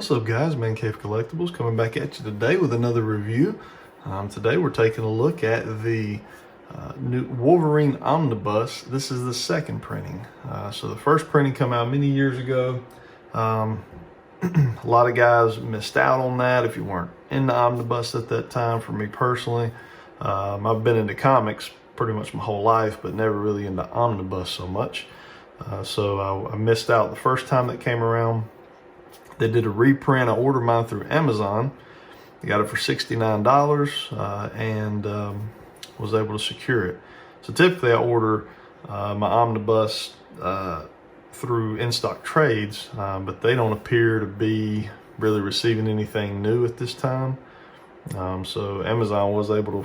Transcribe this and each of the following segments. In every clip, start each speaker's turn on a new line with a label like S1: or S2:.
S1: What's up, guys? Man Cave Collectibles coming back at you today with another review. Today we're taking a look at the new Wolverine Omnibus. This is the second printing. So the first printing came out many years ago. A lot of guys missed out on that if you weren't in the Omnibus at that time. For me personally, I've been into comics pretty much my whole life, but never really into Omnibus so much. So I missed out the first time that came around. They did a reprint. I ordered mine through Amazon. I got it for $69 and was able to secure it. So typically I order my Omnibus through in-stock trades, but they don't appear to be really receiving anything new at this time. So Amazon was able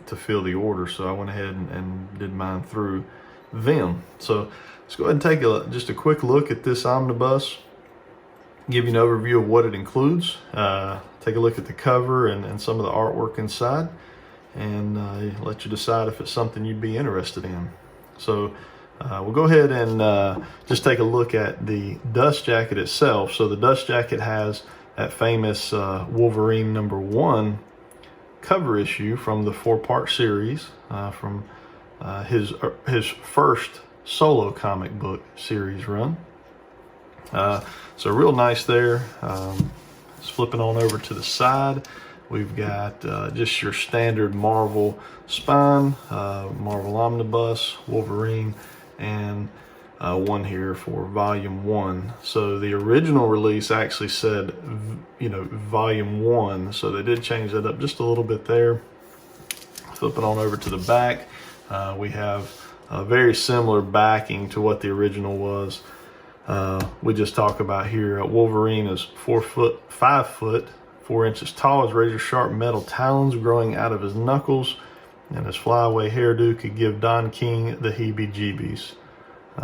S1: to fill the order, so I went ahead and did mine through them. So let's go ahead and take just a quick look at this Omnibus. Give you an overview of what it includes, take a look at the cover and some of the artwork inside, and let you decide if it's something you'd be interested in. So we'll go ahead and just take a look at the dust jacket itself. So the dust jacket has that famous Wolverine #1 cover issue from the 4-part series, from his first solo comic book series run. So real nice there. Flipping on over to the side, we've got just your standard Marvel spine, Marvel Omnibus, Wolverine, and one here for volume 1. So the original release actually said, volume 1. So they did change that up just a little bit there. Flipping on over to the back, we have a very similar backing to what the original was. We just talk about here, Wolverine is 5 foot 4 inches tall. His razor sharp metal talons growing out of his knuckles, and his flyaway hairdo could give Don King the heebie-jeebies.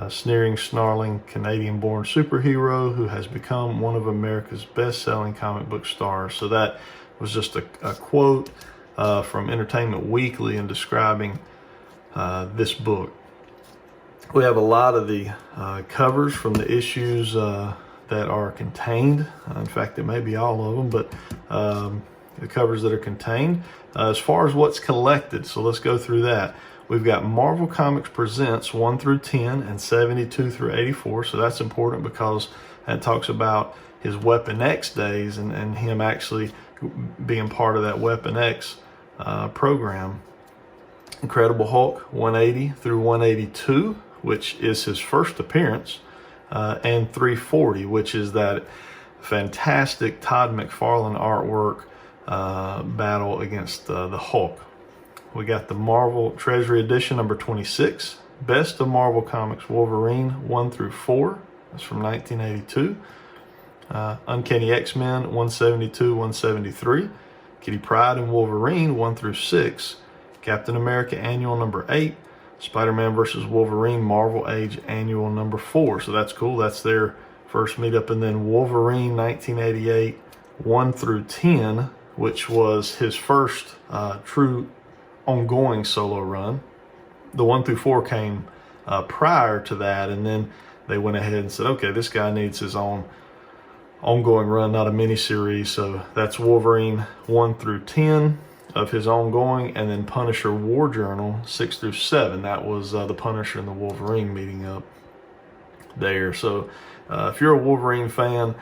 S1: Sneering, snarling, Canadian-born superhero who has become one of America's best-selling comic book stars. So that was just a quote from Entertainment Weekly in describing this book. We have a lot of the covers from the issues that are contained. In fact, it may be all of them, but the covers that are contained. As far as what's collected, so let's go through that. We've got Marvel Comics Presents 1 through 10 and 72 through 84. So that's important because that talks about his Weapon X days and him actually being part of that Weapon X program. Incredible Hulk 180 through 182. Which is his first appearance, and 340, which is that fantastic Todd McFarlane artwork battle against the Hulk. We got the Marvel Treasury Edition number 26, Best of Marvel Comics Wolverine 1 through 4. That's from 1982. Uncanny X-Men 172, 173. Kitty Pryde and Wolverine 1 through 6. Captain America Annual number 8. Spider-Man vs. Wolverine Marvel Age Annual number 4. So that's cool. That's their first meetup. And then Wolverine 1988 1 through 10, which was his first true ongoing solo run. The 1 through 4 came prior to that, and then they went ahead and said, okay, this guy needs his own ongoing run, not a mini-series. So that's Wolverine 1 through 10 of his ongoing, and then Punisher War Journal 6 through 7. That was the Punisher and the Wolverine meeting up there. So if you're a Wolverine fan,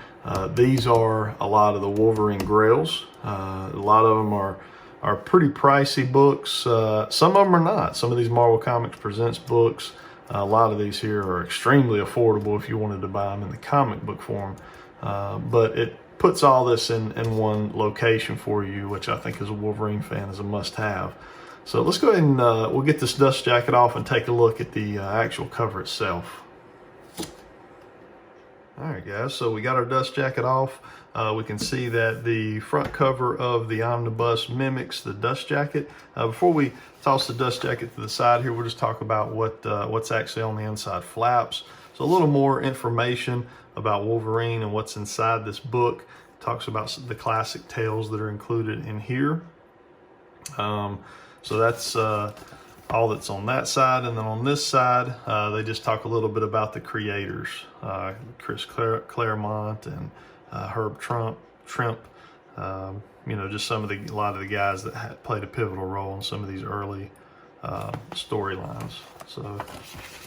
S1: these are a lot of the Wolverine grails. A lot of them are pretty pricey books. Some of them are not. Some of these Marvel Comics Presents books, a lot of these here are extremely affordable if you wanted to buy them in the comic book form. But it puts all this in one location for you, which I think as a Wolverine fan is a must-have. So let's go ahead and we'll get this dust jacket off and take a look at the actual cover itself. All right, guys, so we got our dust jacket off. We can see that the front cover of the Omnibus mimics the dust jacket. Before we toss the dust jacket to the side here, we'll just talk about what's actually on the inside flaps. So a little more information about Wolverine and what's inside this book. It talks about the classic tales that are included in here. So that's all that's on that side. And then on this side, they just talk a little bit about the creators, Chris Claremont and Herb Trimp, you know, just a lot of the guys that played a pivotal role in some of these early storylines. So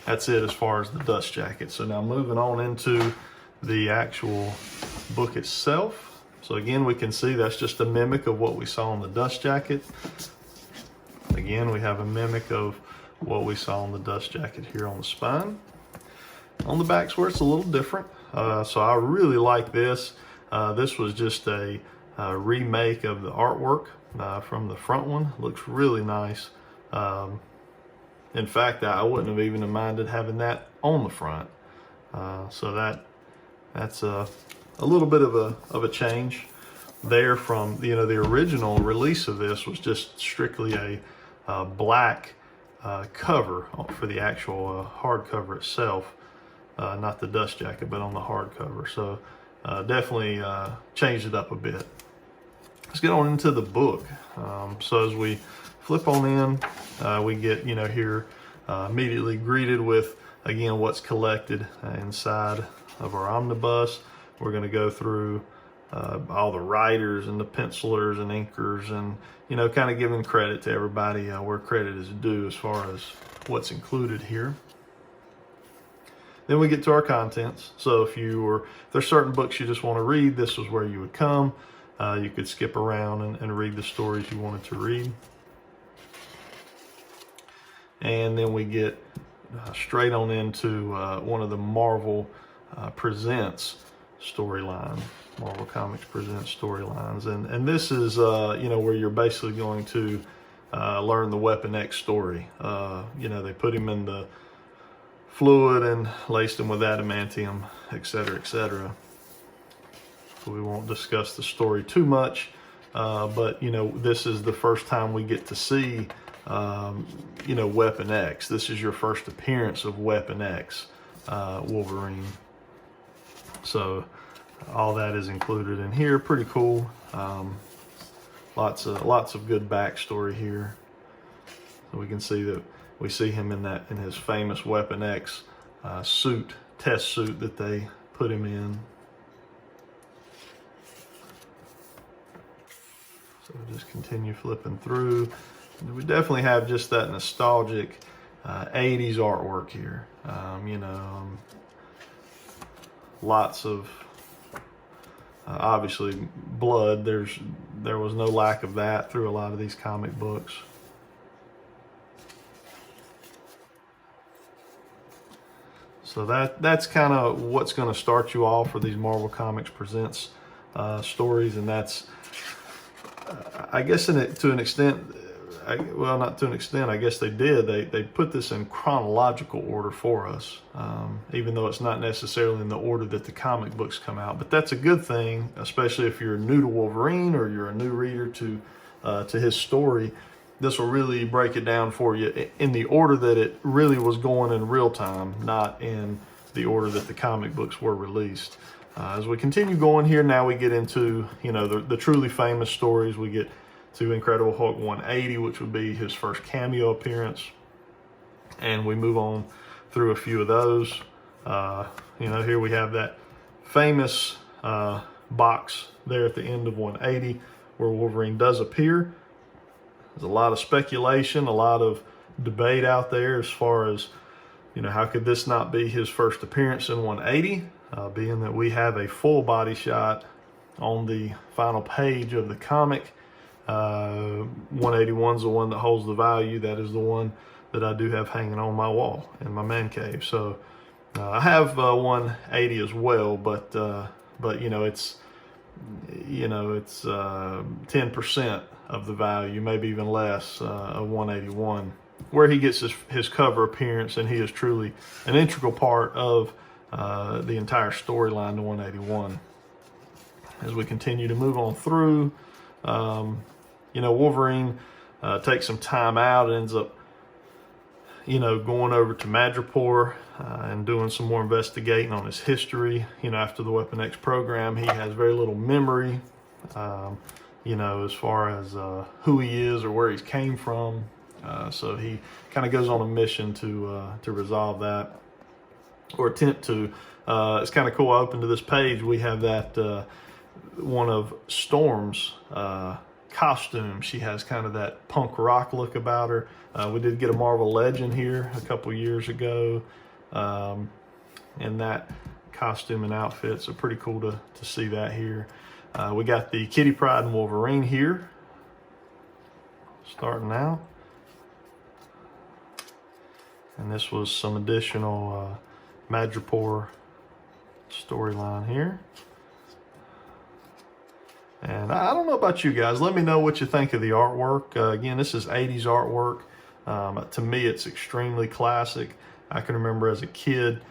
S1: that's it as far as the dust jacket. So now moving on into the actual book itself. So again, we can see that's just a mimic of what we saw in the dust jacket. Again, we have a mimic of what we saw in the dust jacket here on the spine. On the back's where it's a little different. So I really like this. This was just a remake of the artwork from the front one. Looks really nice. In fact, I wouldn't have even minded having that on the front. So that's a little bit of a change there from, you know, the original release of this was just strictly a black cover for the actual hardcover itself, not the dust jacket, but on the hardcover. So definitely changed it up a bit. Let's get on into the book. So as we flip on in, we get, you know, here immediately greeted with, again, what's collected inside of our omnibus. We're going to go through all the writers and the pencilers and inkers, and, you know, kind of giving credit to everybody where credit is due as far as what's included here. Then we get to our contents. So if there's certain books you just want to read, this is where you would come. You could skip around and read the stories you wanted to read. And then we get straight on into one of the Marvel Presents storyline. Marvel Comics Presents storylines. And this is, you know, where you're basically going to learn the Weapon X story. You know, they put him in the fluid and laced him with adamantium, etc., etc. So we won't discuss the story too much, but, you know, this is the first time we get to see, you know, Weapon X. This is your first appearance of Weapon X, Wolverine. So all that is included in here. Pretty cool. Lots of good backstory here. So we can see that we see him in his famous Weapon X test suit that they put him in. So we'll just continue flipping through. We definitely have just that nostalgic 80s artwork here. You know, lots of obviously blood. There was no lack of that through a lot of these comic books. So that's kind of what's going to start you off for these Marvel Comics Presents stories, and that's I guess to an extent, well, not to an extent, I guess they did. They put this in chronological order for us, even though it's not necessarily in the order that the comic books come out. But that's a good thing, especially if you're new to Wolverine or you're a new reader to his story. This will really break it down for you in the order that it really was going in real time, not in the order that the comic books were released. As we continue going here, now we get into, you know, the truly famous stories. We get to Incredible Hulk 180, which would be his first cameo appearance. And we move on through a few of those. You know, here we have that famous box there at the end of 180 where Wolverine does appear. There's a lot of speculation, a lot of debate out there as far as, you know, how could this not be his first appearance in 180, being that we have a full body shot on the final page of the comic. 181 is the one that holds the value. That is the one that I do have hanging on my wall in my man cave. So I have 180 as well, but you know, it's 10% of the value, maybe even less, of 181, where he gets his cover appearance, and he is truly an integral part of the entire storyline to 181. As we continue to move on through, you know, Wolverine takes some time out, ends up, you know, going over to Madripoor and doing some more investigating on his history. You know, after the Weapon X program, he has very little memory, you know, as far as who he is or where he came from. So he kind of goes on a mission to resolve that. or attempt to. It's kind of cool. I opened to this page. We have that one of Storm's costume. She has kind of that punk rock look about her. We did get a Marvel Legend here a couple years ago, in that costume and outfit. So pretty cool to see that here. We got the Kitty Pryde and Wolverine here, starting out. And this was some additional Madripoor storyline here. And I don't know about you guys. Let me know what you think of the artwork. Again, this is 80s artwork. To me, it's extremely classic. I can remember as a kid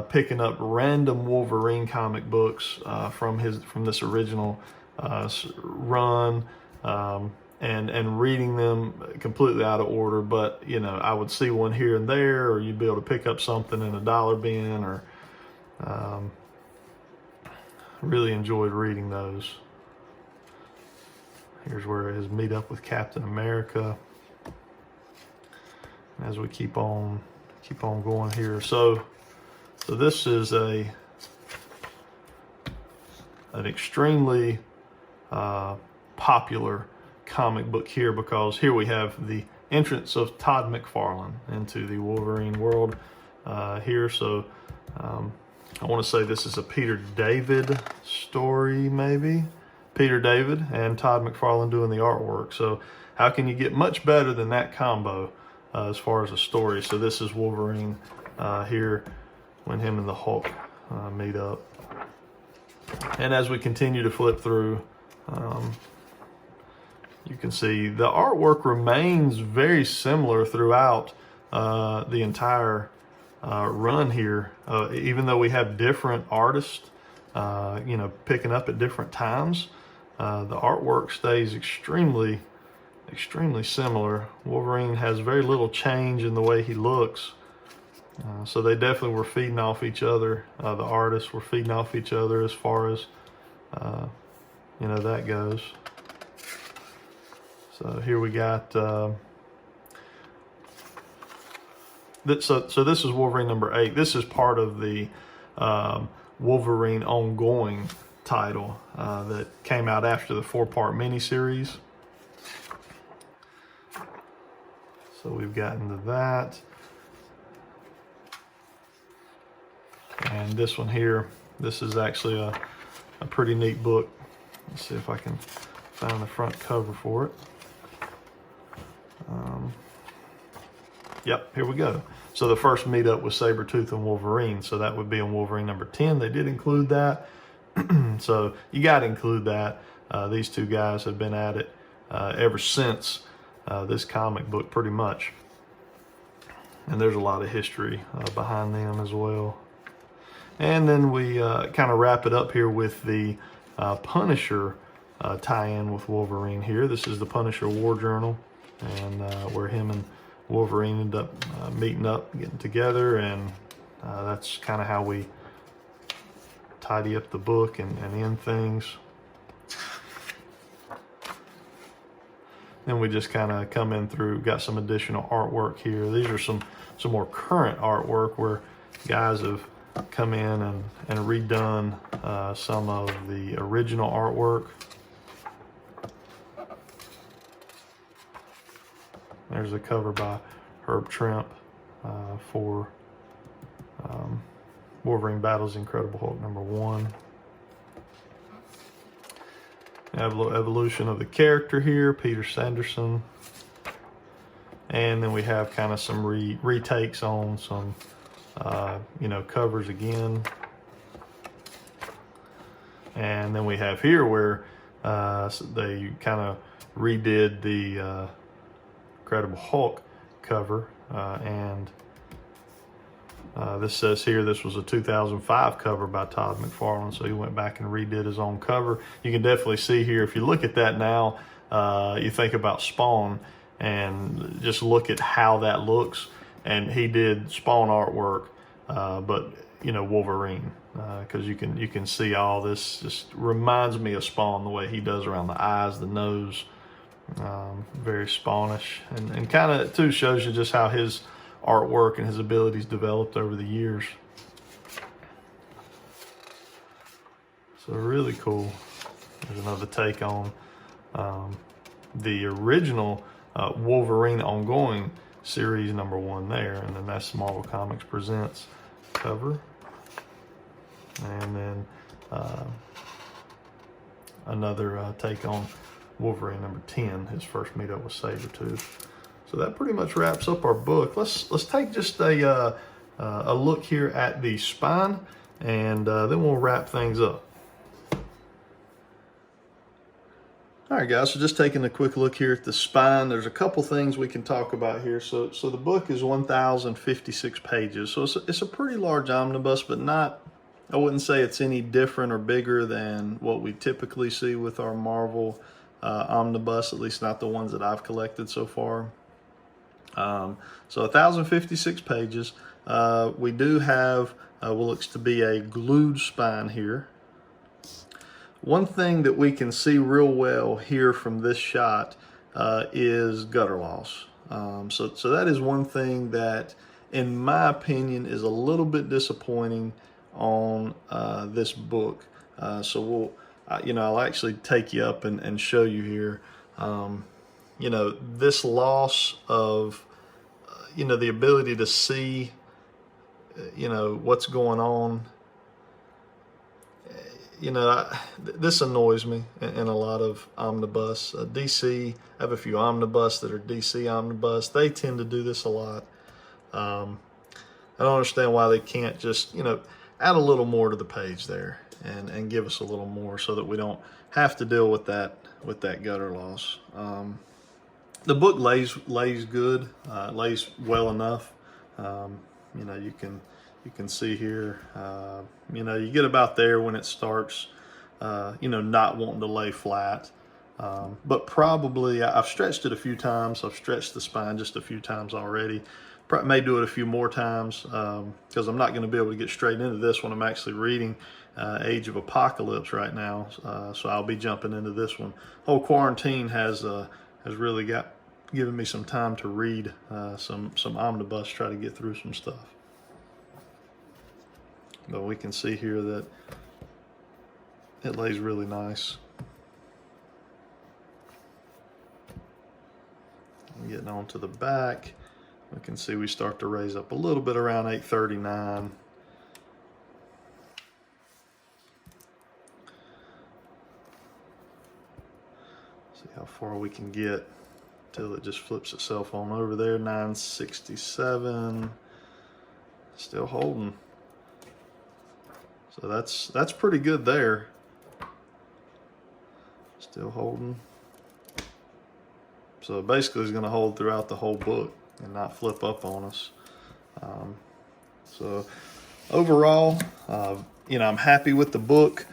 S1: picking up random Wolverine comic books from this original run, and reading them completely out of order. But you know, I would see one here and there, or you'd be able to pick up something in a dollar bin, or really enjoyed reading those. Here's where his meet up with Captain America. As we keep on going here, so this is an extremely popular comic book here, because here we have the entrance of Todd McFarlane into the Wolverine world here. So I want to say this is a Peter David story, maybe. Peter David and Todd McFarlane doing the artwork. So how can you get much better than that combo as far as a story? So this is Wolverine here when him and the Hulk meet up. And as we continue to flip through, you can see the artwork remains very similar throughout the entire run here, even though we have different artists, you know, picking up at different times. The artwork stays extremely similar. Wolverine has very little change in the way he looks. So they definitely were feeding off each other. The artists were feeding off each other as far as, you know, that goes. So here we got, so this is Wolverine number 8. This is part of the Wolverine ongoing title that came out after the 4-part miniseries. So we've gotten to that. And this one here, this is actually a pretty neat book. Let's see if I can find the front cover for it. Yep, here we go. So the first meetup was Sabretooth and Wolverine. So that would be on Wolverine number 10. They did include that. So you got to include that. These two guys have been at it ever since this comic book, pretty much. And there's a lot of history behind them as well. And then we kind of wrap it up here with the Punisher tie-in with Wolverine here. This is the Punisher War Journal, and where him and Wolverine end up meeting up, getting together, and that's kind of how we tidy up the book and end things. Then we just kind of come in through, got some additional artwork here. These are some more current artwork where guys have come in and redone some of the original artwork. There's a cover by Herb Trimp for Wolverine Battles Incredible Hulk number 1. We have a little evolution of the character here, Peter Sanderson. And then we have kind of some retakes on some, you know, covers again. And then we have here where they kind of redid the Incredible Hulk cover, and this says here this was a 2005 cover by Todd McFarlane, so he went back and redid his own cover. You can definitely see here, if you look at that now, you think about Spawn and just look at how that looks, and he did Spawn artwork, but you know, Wolverine, because you can see all this. Just reminds me of Spawn, the way he does around the eyes, the nose. Very Spawnish, and kind of too shows you just how his artwork and his abilities developed over the years. So really cool. There's another take on the original Wolverine ongoing series #1 there, and then that's Marvel Comics Presents cover. And then another take on Wolverine #10, his first meetup with Sabretooth. So that pretty much wraps up our book. Let's take just a look here at the spine, and then we'll wrap things up. All right, guys, so just taking a quick look here at the spine. There's a couple things we can talk about here. So the book is 1,056 pages. So it's a pretty large omnibus, but not, I wouldn't say it's any different or bigger than what we typically see with our Marvel omnibus, at least not the ones that I've collected so far. So 1,056 pages. We do have what looks to be a glued spine here. One thing that we can see real well here from this shot is gutter loss. So that is one thing that, in my opinion, is a little bit disappointing on this book. So we'll, I'll actually take you up and show you here. This loss of, the ability to see, what's going on. This annoys me in a lot of omnibus. DC, I have a few omnibus that are DC omnibus. They tend to do this a lot. I don't understand why they can't just, add a little more to the page there and give us a little more so that we don't have to deal with that gutter loss. The book lays good, lays well enough. You can see here, you get about there when it starts, not wanting to lay flat. But probably, I've stretched it a few times. I've stretched the spine just a few times already. Probably may do it a few more times because I'm not going to be able to get straight into this one. I'm actually reading Age of Apocalypse right now, so I'll be jumping into this one. Whole quarantine has really given me some time to read some omnibus, try to get through some stuff. But we can see here that it lays really nice. And getting on to the back, we can see we start to raise up a little bit around 839. See how far we can get till it just flips itself on over there. 967, still holding. So that's pretty good there. Still holding. So basically it's going to hold throughout the whole book and not flip up on us. So overall, I'm happy with the book.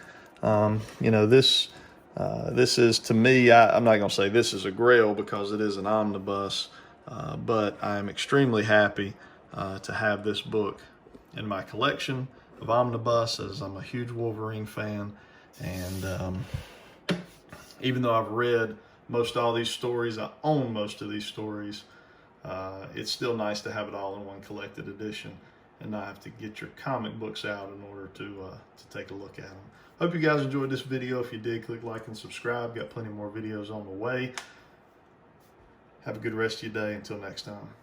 S1: This is, to me, I'm not going to say this is a grail because it is an omnibus, but I'm extremely happy to have this book in my collection of omnibus, as I'm a huge Wolverine fan, and even though I've read most all these stories, I own most of these stories, it's still nice to have it all in one collected edition and not have to get your comic books out in order to take a look at them. Hope you guys enjoyed this video. If you did, click like and subscribe. Got plenty more videos on the way. Have a good rest of your day. Until next time.